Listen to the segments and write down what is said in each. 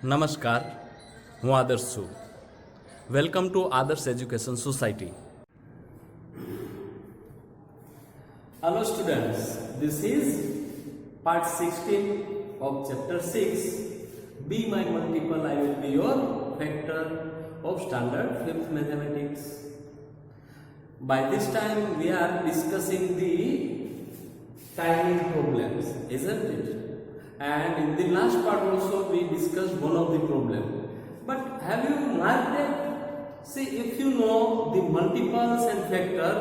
નમસ્કાર, હું આદર્શ છું. વેલકમ ટુ આદર્શ education society. Hello students, this is part 16 of chapter 6. Be my multiple, I will be your factor of standard 5th mathematics. By this time we are discussing the timing problems, isn't it? And in the last part also we discussed one of the problem. But have you marked that? See, if you know the multiples and factor,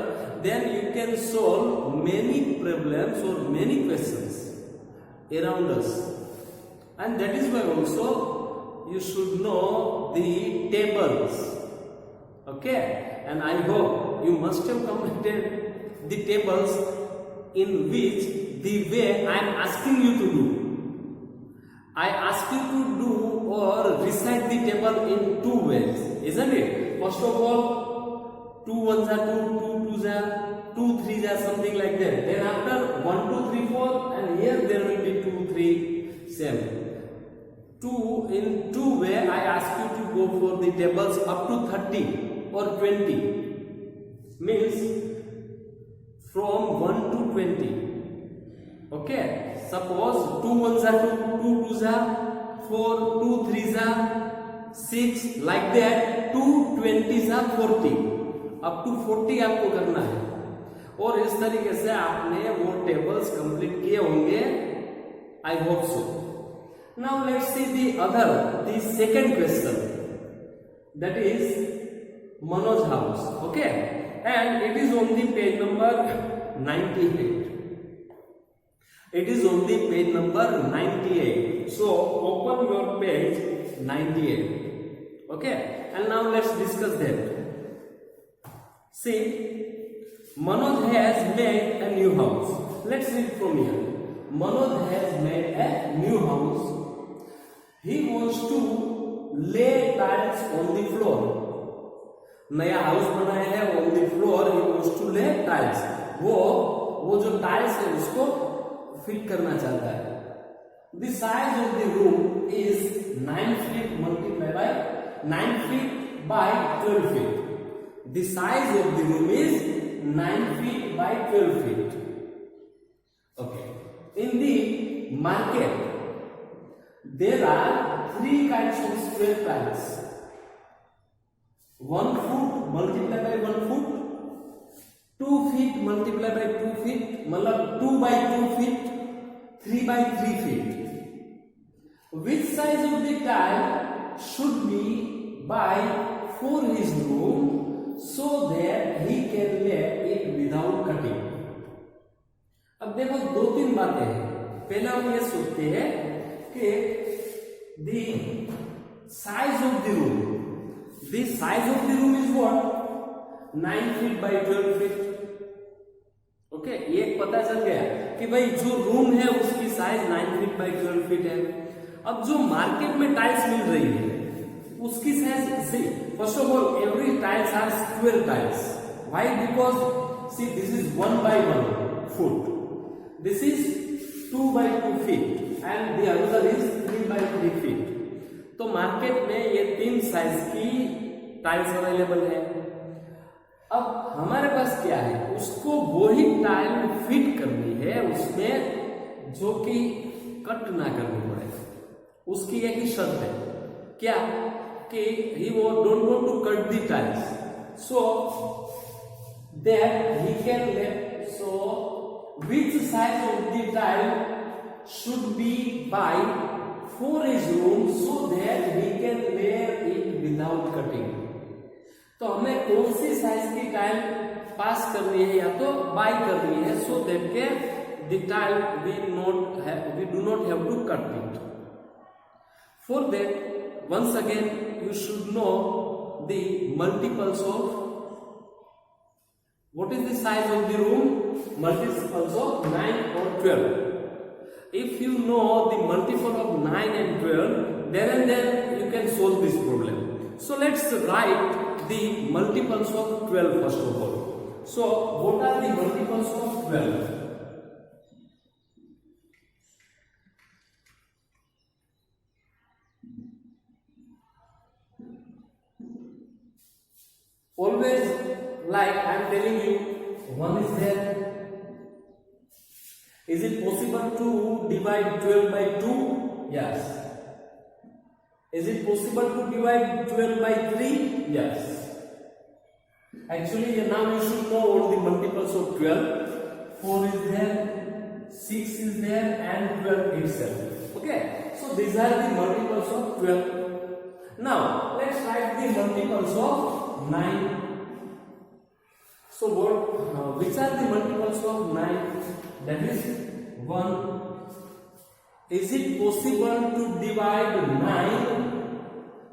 then you can solve many problems or many questions around us. And that is why also you should know the tables. Okay? And I hope you must have completed the tables in which the way I am asking you to do. I ask you to do or recite the table in two ways, isn't it? First of all, 2 1s are 2, 2 2s are 2 3s are something like that. Then after 1 2 3 4, and here there will be 2 3 7. In two way I ask you to go for the tables up to 30 or 20. Means from 1 to 20. Okay, suppose 2 1s are 2, 2 2s are 4, 2 3s are 6, like that 2 20s are 40. अब to 40 आपको करना है और इस तरीके से आपने वो टेबल्स कंप्लीट किए होंगे. I hope so. Now let's see the second question, that is Manoj house. Okay, and it is on the page number 98. It is on the page number 98. So open your page 98. Okay, and now let's discuss that. See, Manoj has made a new house. Let's read from here. Manoj has made a new house. He wants to lay tiles on the floor. नया house बनाया है, on the floor he wants to lay tiles. वो जो tiles है उसको fit करना चाहता है. The size of the room is 9 feet multiplied by 9 feet by 12 feet. The size of the room is 9 feet by 12 feet. Okay. In the market, there are 3 kinds of square tiles. 1 foot multiplied by 1 foot, 2 feet multiplied by 2 feet, मतलब 2 by 2 feet, 3 by 3 feet. Which size of the tile should be by for his room so that he can lay it without cutting? अब देखो 2-3 बातें हैं. पहला हम ये सोचते हैं कि the size of the room. The size of the room is what? 9 feet by 12 feet. Okay, ये पता चल गया कि भाई जो रूम है उसकी साइज 9 फीट बाई 12 फीट है. अब जो मार्केट में टाइल्स मिल रही है उसकी size, see first of all every tiles are square tiles. Why? Because see this is 1 by 1 foot, this is 2 by 2 feet and the other is 3 by 3 feet. तो market में ये 3 साइज की tiles available है. अब हमारे पास क्या है, उसको वही टाइल फिट करनी है उसमें जो कि कट ना करनी पड़े. उसकी एक ही शर्त है, क्या कि ही वो don't want to cut the tiles, so that he can lay. So which size of the tile should be buy for his room so that he can lay it without cutting. तो हमें कौन सी size की tile पास करनी है या तो buy करनी है, सो दैट के the tile we do not have to cut it. For that once again you should know the multiples of what is the size of the room, multiples of 9 और 12. If you know the multiple of 9 and 12, then and then you can solve this problem. So let's write the multiples of 12 first of all. So what are the multiples of 12? always, like I am telling you, 1 is there. Is it possible to divide 12 by 2? Yes. Is it possible to divide 12 by 3? Yes. Actually, now you should know all the multiples of 12. 4 is there, 6 is there, and 12 itself. Okay. So these are the multiples of 12. Now let's write the multiples of 9. So which are the multiples of 9? That is 1. Is it possible to divide 9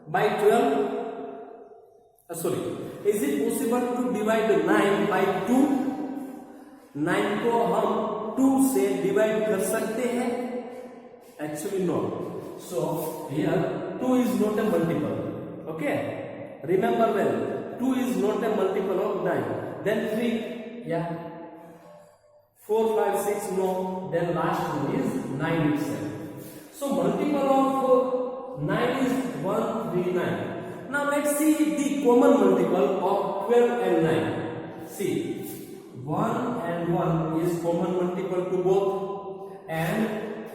by 12? Sorry. Is it possible to divide 9 by 2? 9 को हम 2 से divide कर सकते हैं? Actually no. So here 2 is not a multiple. Okay. Remember well. 2 is not a multiple of 9. Then 3. Yeah. 4, 5, 6. No. Then last one is 9 itself. So multiple of 9 is 1, 3, 9. Now let's see the common multiple of 12 and 9. See, 1 and 1 is common multiple to both, and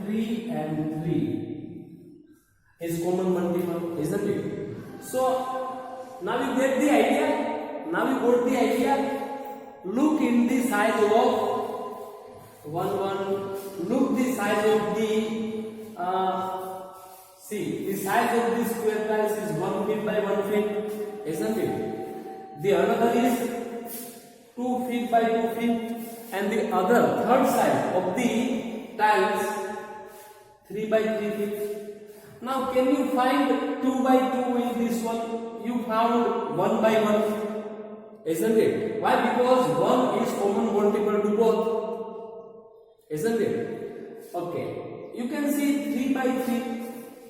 3 and 3 is common multiple, isn't it? So now you get the idea. Now you got the idea. Look in the size of 1, 1. Look the size of the see, the size of this square tiles is 1 feet by 1 feet, isn't it? The another is 2 feet by 2 feet, and the other third size of the tiles 3 by 3 feet. Now can you find 2 by 2 in this one? You found 1 by 1, isn't it? Why? Because 1 is common multiple to both, isn't it? Okay, you can see 3 by 3.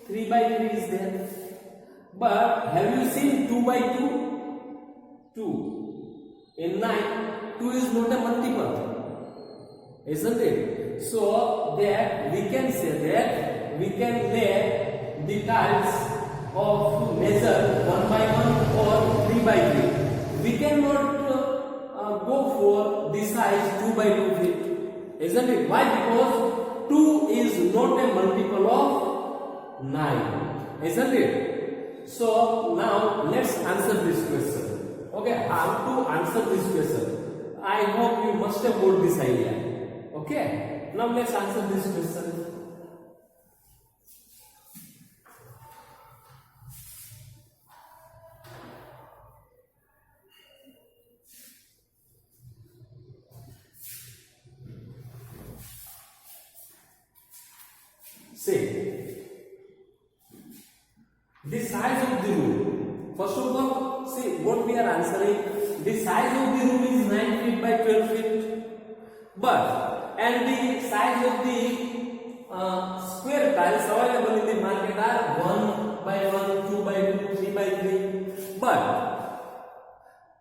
3 by 3 is there. But have you seen 2 by 2? 2. In 9, 2 is not a multiple, isn't it? So that we can say that we can lay the tiles of measure 1 by 1 or 3 by 3. We cannot go for the size 2 by 2 feet, isn't it? Why? Because 2 is not a multiple of 9, isn't it? So now let's answer this question. Okay, how to answer this question? I hope you must have got this idea. Okay, now let's answer this question. Say the size of the room. First of all, see what we are answering. The size of the room is 9 feet by 12 feet. But and the size of the square tiles available in the market are 1 by 1, 2 by 2, 3 by 3. But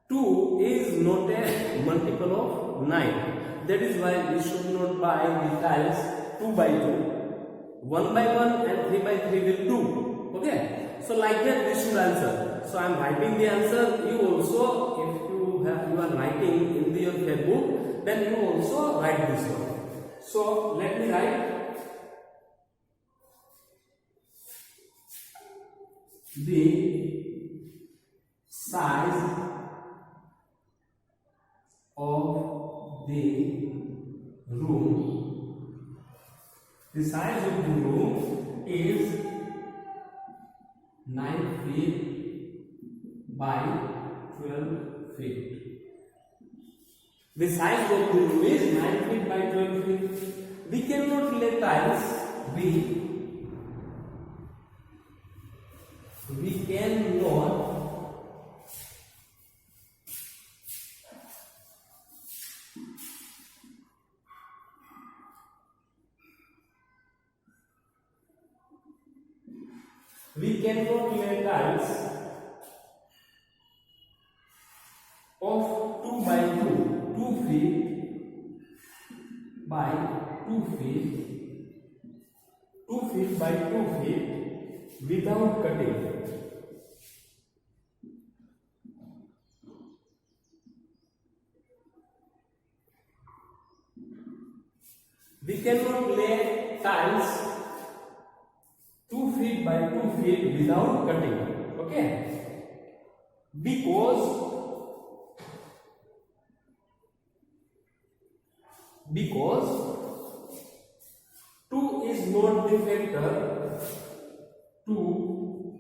2 is not a multiple of 9. That is why we should not buy the tiles 2 by 2. 1 by 1 and 3 by 3 will do. Okay. So like that we should answer. So I am writing the answer. You also, if you are writing in your book, then you also write this one. So let me write the size of the room. The size of the room is 9 feet by 12 feet. The size of the room is 9 feet by 12 feet. We cannot lay tiles. We cannot lay tiles of 2 by 2, 2 feet by 2 feet, 2 feet by 2 feet without cutting. we cannot lay tiles 2 feet by 2 feet without cutting. Okay, because 2 is not the factor. 2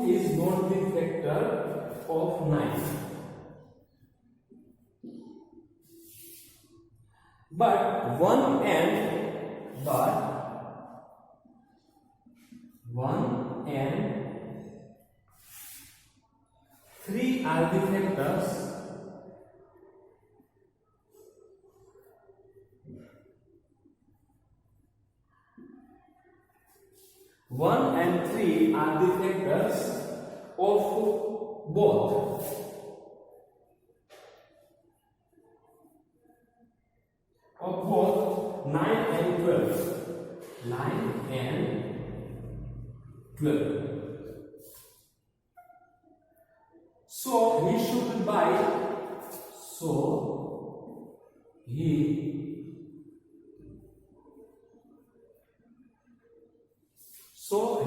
is not the factor of 9. But 1 and 3 are the factors. 1 and 3 are the factors of both 9 and 12. 9 and 12. So he should buy.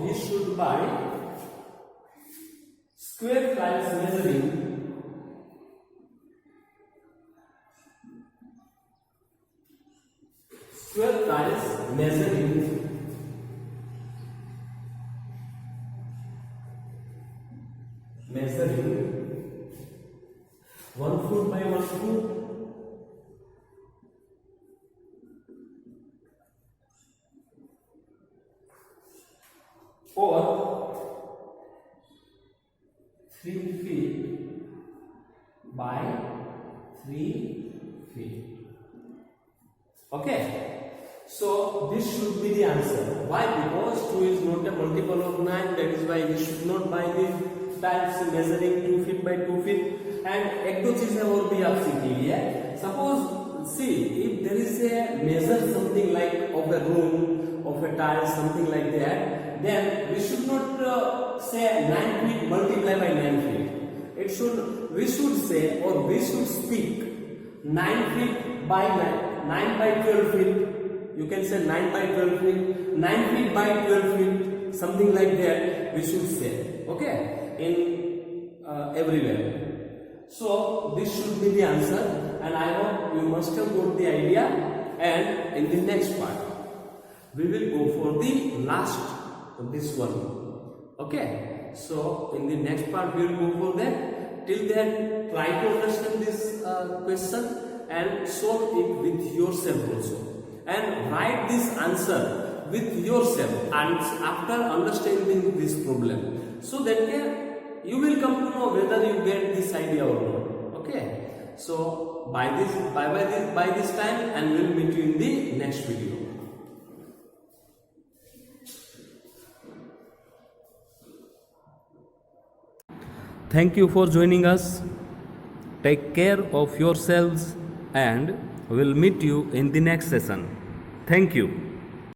He should buy square tiles measuring 1 foot by 1 foot, or 3 feet by 3 feet. Okay, so this should be the answer. Why? Because 2 is not a multiple of 9. That is why we should not buy the tiles measuring 2 feet by 2 feet. And एक दो चीजें और भी आप सीखिए. Suppose, see, if there is a measure something like of a room, of a tile, something like that, then we should not say 9 feet multiply by 9 feet. We should say, or we should speak 9 feet by 9 by 12 feet. You can say 9 by 12 feet, 9 feet by 12 feet, something like that we should say. Okay, in everywhere. So this should be the answer, and I hope you must have got the idea. And in the next part, we will go for the last of this one. Okay, so in the next part we will go for that. Till then, try to understand this question and solve it with yourself also, and write this answer with yourself and after understanding this problem, so that you will come to know whether you get this idea or not. Okay, so by this time, and we'll meet you in the next video. Thank you for joining us. Take care of yourselves, and we'll meet you in the next session. Thank you.